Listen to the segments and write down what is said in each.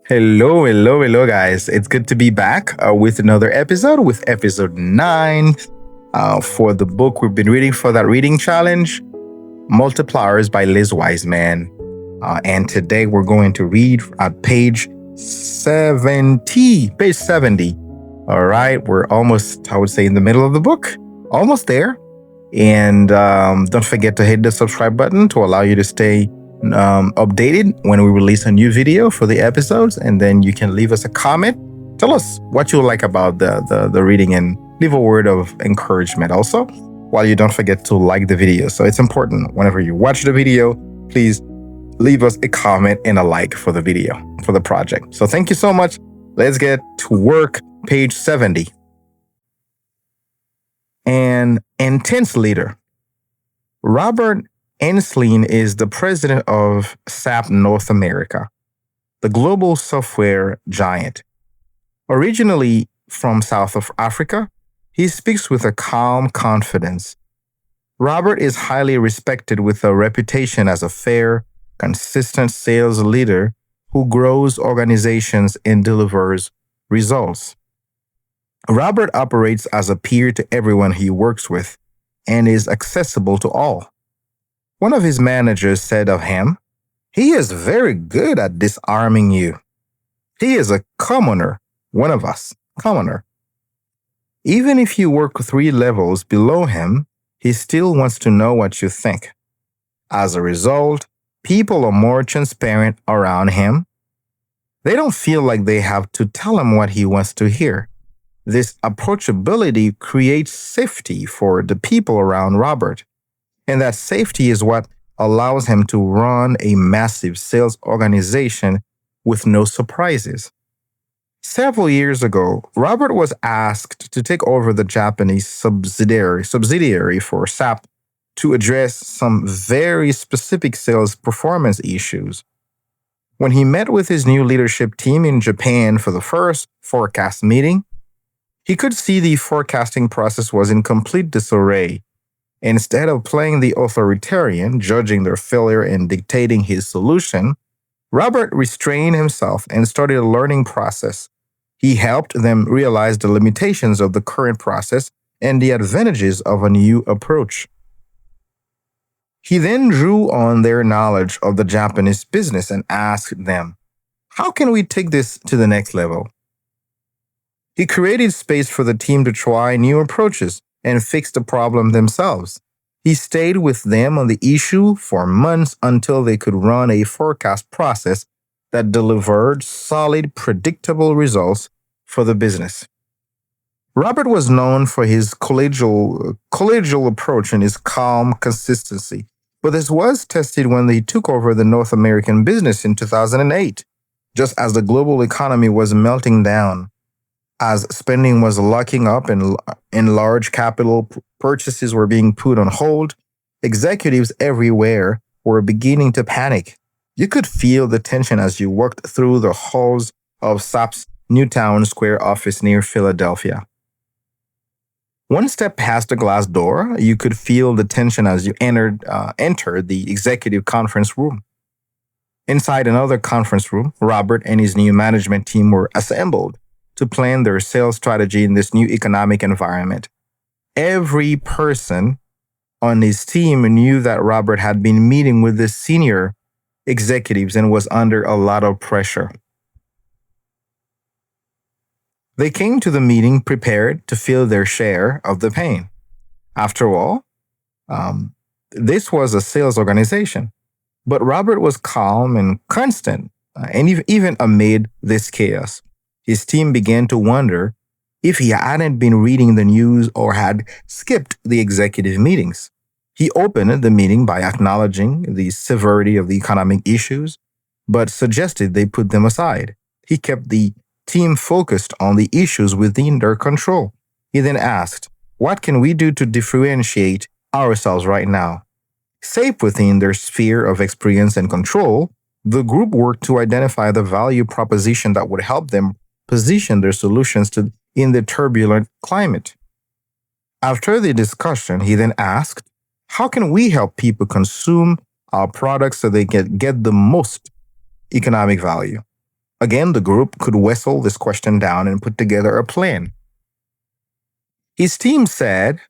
Hello, guys. It's good to be back with another episode, with episode 9 for the book we've been reading for that reading challenge, Multipliers by Liz Wiseman. And today we're going to read at page 70. All right, we're almost, I would say, in the middle of the book, almost there. And don't forget to hit the subscribe button to allow you to stay updated when we release a new video for the episodes. And then you can leave us a comment. Tell us what you like about the reading and leave a word of encouragement also, while you don't forget to like the video. So it's important whenever you watch the video, please leave us a comment and a like for the video, for the project. So thank you so much. Let's get to work. Page 70. An intense leader. Robert Enslin is the president of SAP North America, the global software giant. Originally from South Africa, he speaks with a calm confidence. Robert is highly respected with a reputation as a fair, consistent sales leader who grows organizations and delivers results. Robert operates as a peer to everyone he works with and is accessible to all. One of his managers said of him, "He is very good at disarming you. He is a commoner, one of us, commoner." Even if you work 3 levels below him, he still wants to know what you think. As a result, people are more transparent around him. They don't feel like they have to tell him what he wants to hear. This approachability creates safety for the people around Robert, and that safety is what allows him to run a massive sales organization with no surprises. Several years ago, Robert was asked to take over the Japanese subsidiary for SAP to address some very specific sales performance issues. When he met with his new leadership team in Japan for the first forecast meeting, he could see the forecasting process was in complete disarray. Instead of playing the authoritarian, judging their failure and dictating his solution, Robert restrained himself and started a learning process. He helped them realize the limitations of the current process and the advantages of a new approach. He then drew on their knowledge of the Japanese business and asked them, "How can we take this to the next level?" He created space for the team to try new approaches and fix the problem themselves. He stayed with them on the issue for months until they could run a forecast process that delivered solid, predictable results for the business. Robert was known for his collegial approach and his calm consistency, but this was tested when they took over the North American business in 2008, just as the global economy was melting down. As spending was locking up and large capital purchases were being put on hold, executives everywhere were beginning to panic. You could feel the tension as you walked through the halls of SAP's Newtown Square office near Philadelphia. One step past the glass door, you could feel the tension as you entered the executive conference room. Inside another conference room, Robert and his new management team were assembled to plan their sales strategy in this new economic environment. Every person on his team knew that Robert had been meeting with the senior executives and was under a lot of pressure. They came to the meeting prepared to feel their share of the pain. After all, this was a sales organization, but Robert was calm and constant, and even amid this chaos. His team began to wonder if he hadn't been reading the news or had skipped the executive meetings. He opened the meeting by acknowledging the severity of the economic issues, but suggested they put them aside. He kept the team focused on the issues within their control. He then asked, "What can we do to differentiate ourselves right now?" Safe within their sphere of experience and control, the group worked to identify the value proposition that would help them position their solutions in the turbulent climate. After the discussion, he then asked, "How can we help people consume our products so they can get the most economic value?" Again, the group could wrestle this question down and put together a plan. His team said,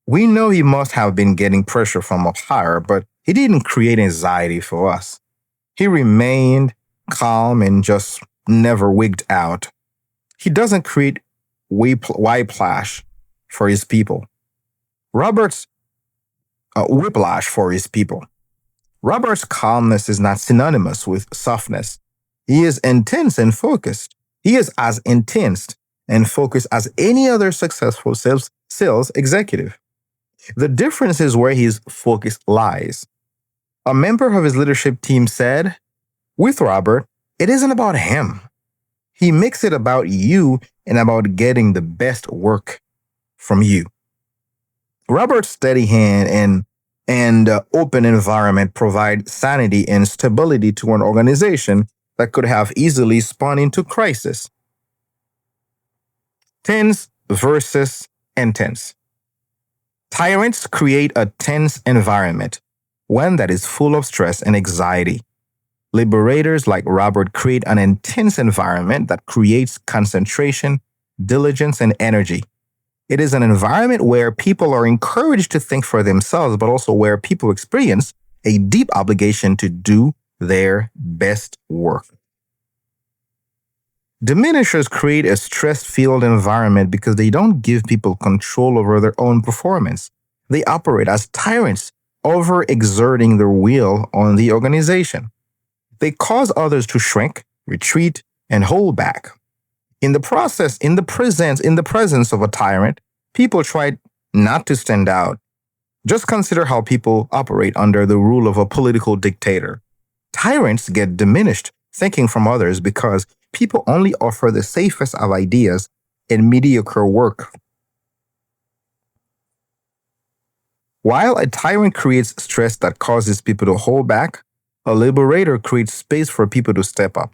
"We know he must have been getting pressure from up higher, but he didn't create anxiety for us. He remained calm and just never wigged out. He doesn't create whiplash for his people. Robert's whiplash for his people. Robert's calmness is not synonymous with softness. He is intense and focused. He is as intense and focused as any other successful sales executive. The difference is where his focus lies." A member of his leadership team said, "With Robert, it isn't about him. He makes it about you and about getting the best work from you." Robert's steady hand and open environment provide sanity and stability to an organization that could have easily spun into crisis. Tense versus intense. Tyrants create a tense environment, one that is full of stress and anxiety. Liberators like Robert create an intense environment that creates concentration, diligence, and energy. It is an environment where people are encouraged to think for themselves, but also where people experience a deep obligation to do their best work. Diminishers create a stress-filled environment because they don't give people control over their own performance. They operate as tyrants, overexerting their will on the organization. They cause others to shrink, retreat, and hold back. In the presence of a tyrant, people try not to stand out. Just consider how people operate under the rule of a political dictator. Tyrants get diminished thinking from others because people only offer the safest of ideas and mediocre work. While a tyrant creates stress that causes people to hold back, a liberator creates space for people to step up.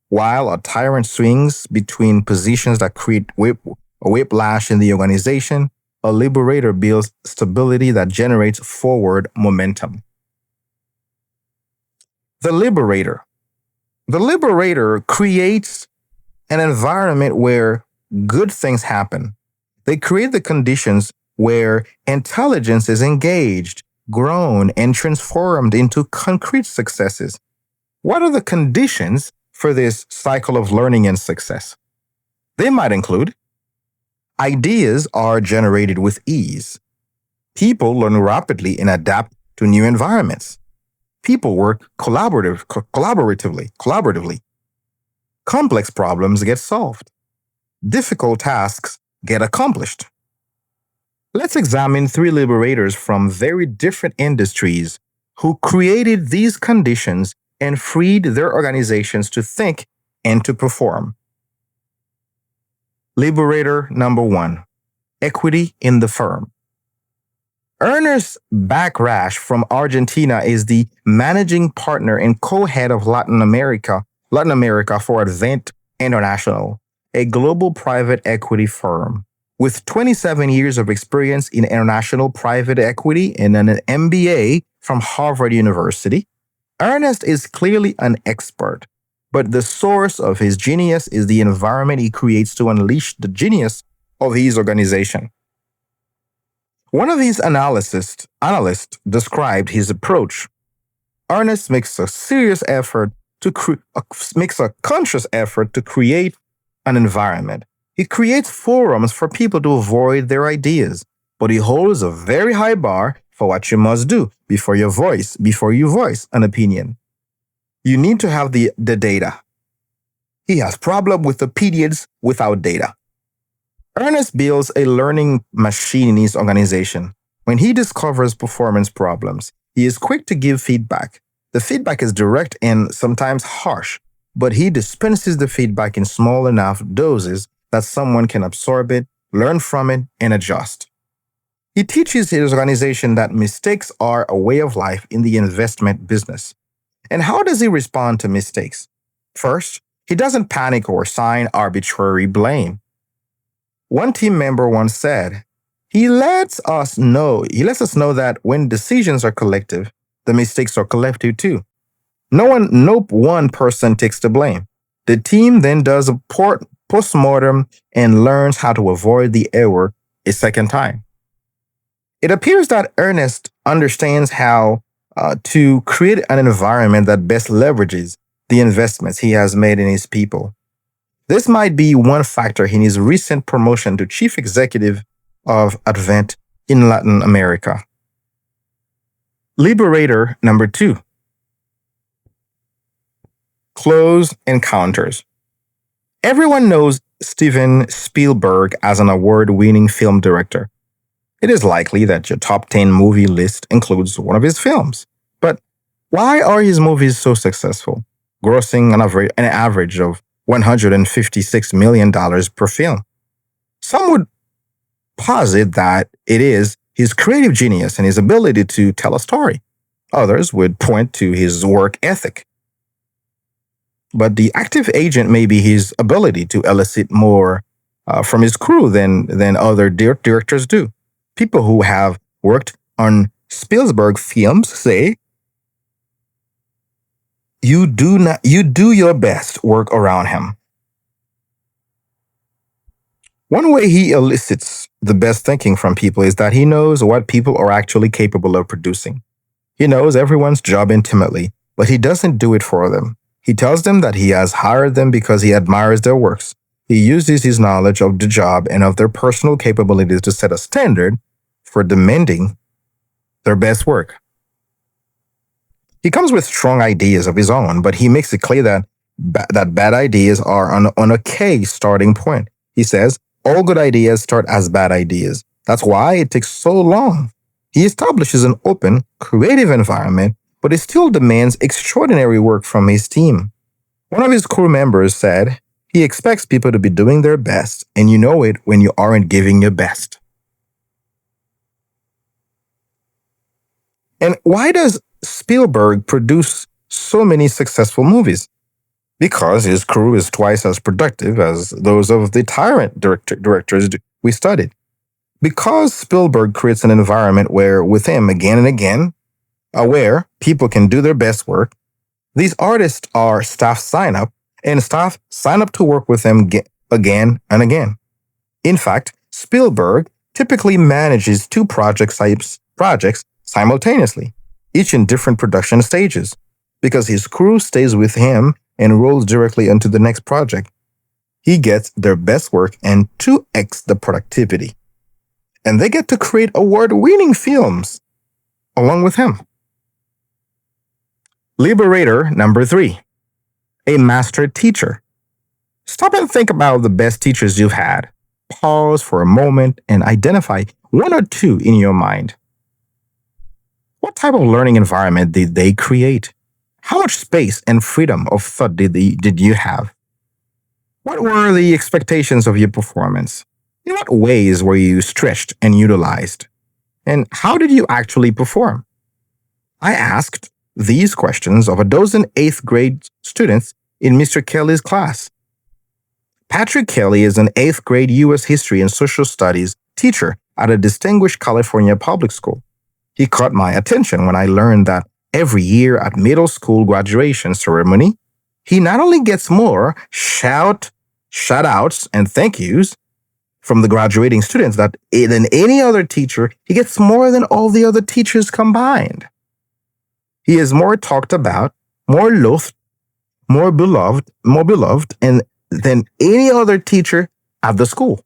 While a tyrant swings between positions that create whiplash in the organization, a liberator builds stability that generates forward momentum. The liberator. The liberator creates an environment where good things happen. They create the conditions where intelligence is engaged, grown, and transformed into concrete successes. What are the conditions for this cycle of learning and success? They might include: ideas are generated with ease. People learn rapidly and adapt to new environments. People work collaboratively. Complex problems get solved. Difficult tasks get accomplished. Let's examine 3 liberators from very different industries who created these conditions and freed their organizations to think and to perform. Liberator number 1, equity in the firm. Ernest Bachrach from Argentina is the managing partner and co-head of Latin America for Advent International, a global private equity firm. With 27 years of experience in international private equity and an MBA from Harvard University, Ernest is clearly an expert, but the source of his genius is the environment he creates to unleash the genius of his organization. One of these analysts described his approach. Ernest makes a conscious effort to create an environment. He creates forums for people to avoid their ideas, but he holds a very high bar for what you must do before you voice an opinion. You need to have the data. He has problem with opinions without data. Ernest builds a learning machine in his organization. When he discovers performance problems, he is quick to give feedback. The feedback is direct and sometimes harsh, but he dispenses the feedback in small enough doses that someone can absorb it, learn from it, and adjust. He teaches his organization that mistakes are a way of life in the investment business. And how does he respond to mistakes? First, he doesn't panic or assign arbitrary blame. One team member once said, he lets us know that when decisions are collective, the mistakes are collective too. No one person takes the blame. The team then does a postmortem and learns how to avoid the error a second time. It appears that Ernest understands how to create an environment that best leverages the investments he has made in his people. This might be one factor in his recent promotion to chief executive of Advent in Latin America. Liberator number 2. Close encounters. Everyone knows Steven Spielberg as an award-winning film director. It is likely that your top 10 movie list includes one of his films. But why are his movies so successful, grossing an average of $156 million per film? Some would posit that it is his creative genius and his ability to tell a story. Others would point to his work ethic. But the active agent may be his ability to elicit more from his crew than other directors do. People who have worked on Spielberg films say, you do your best work around him. One way he elicits the best thinking from people is that he knows what people are actually capable of producing. He knows everyone's job intimately, but he doesn't do it for them. He tells them that he has hired them because he admires their works. He uses his knowledge of the job and of their personal capabilities to set a standard for demanding their best work. He comes with strong ideas of his own, but he makes it clear that bad ideas are on an okay starting point. He says, all good ideas start as bad ideas. That's why it takes so long. He establishes an open, creative environment, but it still demands extraordinary work from his team. One of his crew members said, he expects people to be doing their best, and you know it when you aren't giving your best. And why does Spielberg produce so many successful movies? Because his crew is twice as productive as those of the Tyrant directors we studied. Because Spielberg creates an environment where, with him again and again, where people can do their best work, these artists are staff sign-up, and staff sign up to work with them again and again. In fact, Spielberg typically manages 2 projects simultaneously, each in different production stages, because his crew stays with him and rolls directly into the next project. He gets their best work and 2x the productivity. And they get to create award-winning films along with him. Liberator number 3. A master teacher. Stop and think about the best teachers you've had. Pause for a moment and identify 1 or 2 in your mind. What type of learning environment did they create? How much space and freedom of thought did you have? What were the expectations of your performance? In what ways were you stretched and utilized? And how did you actually perform? I asked these questions of a dozen 8th grade students in Mr. Kelly's class. Patrick Kelly is an 8th grade U.S. History and Social Studies teacher at a distinguished California public school. He caught my attention when I learned that every year at middle school graduation ceremony, he not only gets more shout-outs and thank yous from the graduating students than any other teacher, he gets more than all the other teachers combined. He is more talked about, more loved, more beloved, and than any other teacher at the school.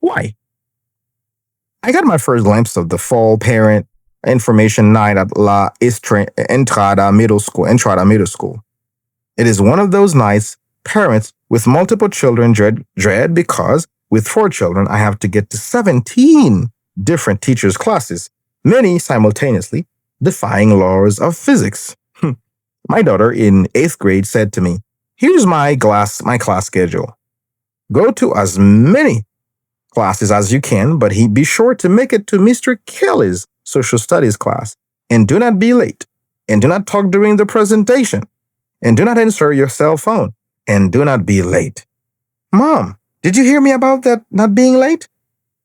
Why? I got my first glimpse of the fall parent information night at La Entrada Middle School. It is one of those nights parents with multiple children dread because with 4 children, I have to get to 17 different teachers' classes, many simultaneously, defying laws of physics. My daughter in 8th grade said to me, here's my class schedule. Go to as many classes as you can, but be sure to make it to Mr. Kelly's social studies class. And do not be late. And do not talk during the presentation. And do not answer your cell phone. And do not be late. Mom, did you hear me about that not being late?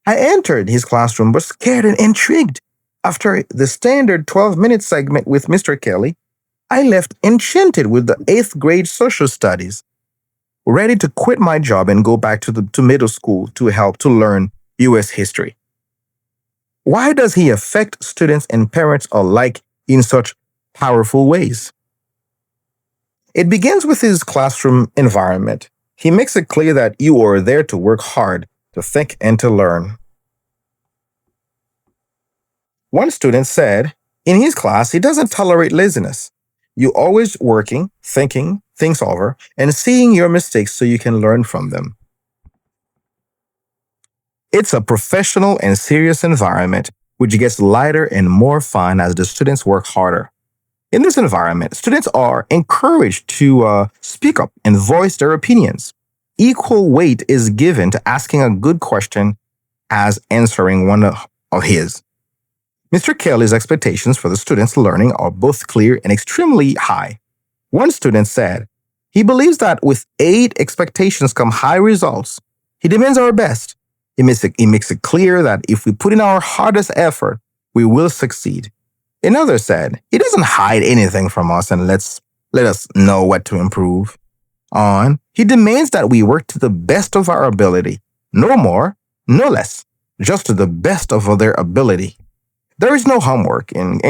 I entered his classroom, but scared and intrigued. After the standard 12-minute segment with Mr. Kelly, I left enchanted with the 8th grade social studies. ready to quit my job and go back to middle school to help to learn U.S. history. Why does he affect students and parents alike in such powerful ways? It begins with his classroom environment. He makes it clear that you are there to work hard, to think, and to learn. One student said, in his class, he doesn't tolerate laziness. You're always working, thinking things over, and seeing your mistakes so you can learn from them. It's a professional and serious environment, which gets lighter and more fun as the students work harder. In this environment, students are encouraged to speak up and voice their opinions. Equal weight is given to asking a good question as answering one of his. Mr. Kelly's expectations for the students' learning are both clear and extremely high. One student said, he believes that with 8 expectations come high results. He demands our best. He makes it clear that if we put in our hardest effort, we will succeed. Another said, he doesn't hide anything from us and let us know what to improve on. He demands that we work to the best of our ability. No more, no less, just to the best of their ability. There is no homework in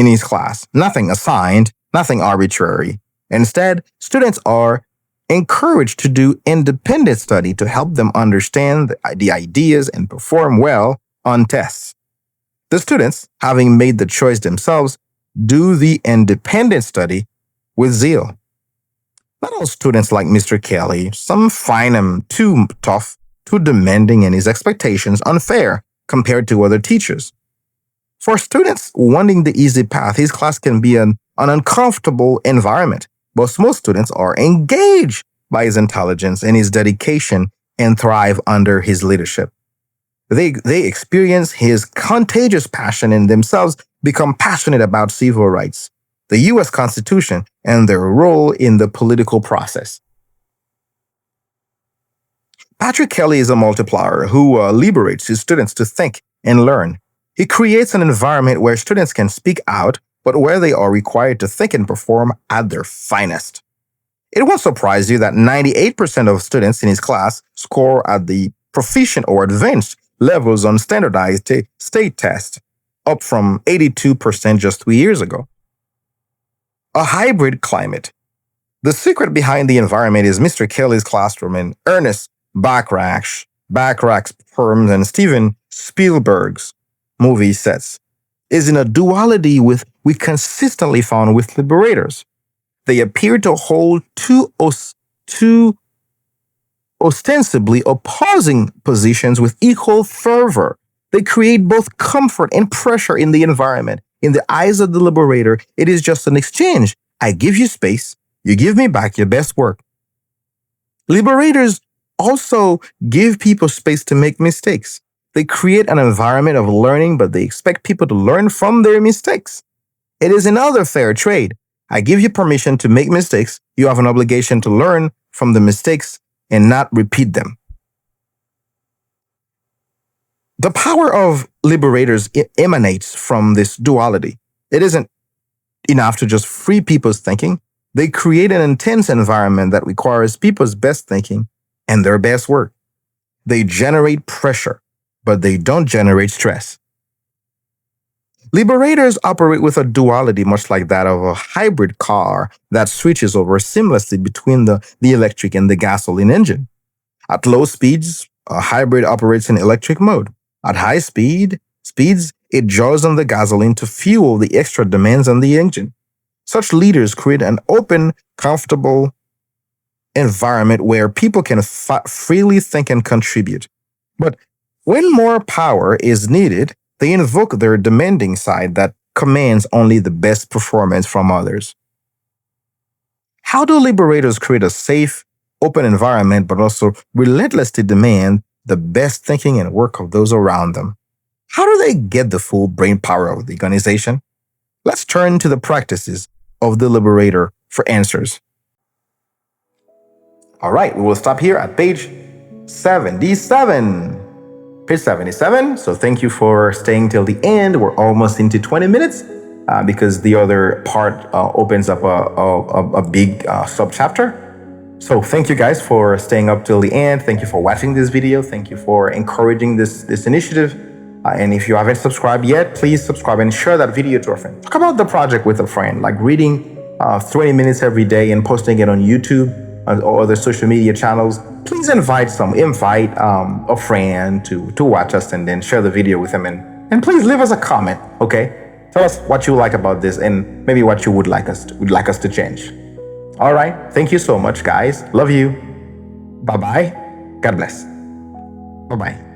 his class, nothing assigned, nothing arbitrary. Instead, students are encouraged to do independent study to help them understand the ideas and perform well on tests. The students, having made the choice themselves, do the independent study with zeal. Not all students like Mr. Kelly. Some find him too tough, too demanding, and his expectations unfair compared to other teachers. For students wanting the easy path, his class can be an uncomfortable environment, but most students are engaged by his intelligence and his dedication and thrive under his leadership. They experience his contagious passion and themselves become passionate about civil rights, the U.S. Constitution, and their role in the political process. Patrick Kelly is a multiplier who liberates his students to think and learn. He creates an environment where students can speak out, but where they are required to think and perform at their finest. It won't surprise you that 98% of students in his class score at the proficient or advanced levels on standardized state tests, up from 82% just 3 years ago. A hybrid climate. The secret behind the environment is Mr. Kelly's classroom and Ernest Bachrach's firms and Steven Spielberg's movie sets is in a duality we consistently found with Liberators. They appear to hold two ostensibly opposing positions with equal fervor. They create both comfort and pressure in the environment. In the eyes of the Liberator, it is just an exchange. I give you space, you give me back your best work. Liberators also give people space to make mistakes. They create an environment of learning, but they expect people to learn from their mistakes. It is another fair trade. I give you permission to make mistakes. You have an obligation to learn from the mistakes and not repeat them. The power of Liberators emanates from this duality. It isn't enough to just free people's thinking. They create an intense environment that requires people's best thinking and their best work. They generate pressure, but they don't generate stress. Liberators operate with a duality much like that of a hybrid car that switches over seamlessly between the electric and the gasoline engine. At low speeds, a hybrid operates in electric mode. At high speeds, it draws on the gasoline to fuel the extra demands on the engine. Such leaders create an open, comfortable environment where people can freely think and contribute. But when more power is needed, they invoke their demanding side that commands only the best performance from others. How do Liberators create a safe, open environment, but also relentlessly demand the best thinking and work of those around them? How do they get the full brain power of the organization? Let's turn to the practices of the Liberator for answers. All right, we will stop here at page 77. Page 77. So thank you for staying till the end. We're almost into 20 minutes because the other part opens up a big subchapter. So thank you guys for staying up till the end. Thank you for watching this video. Thank you for encouraging this initiative. And if you haven't subscribed yet, please subscribe and share that video to a friend. Talk about the project with a friend, like reading 20 minutes every day and posting it on YouTube or other social media channels. Please invite a friend to watch us, and then share the video with them. And please leave us a comment, okay? Tell us what you like about this and maybe what you would like us to change. All right. Thank you so much, guys. Love you. Bye-bye. God bless. Bye-bye.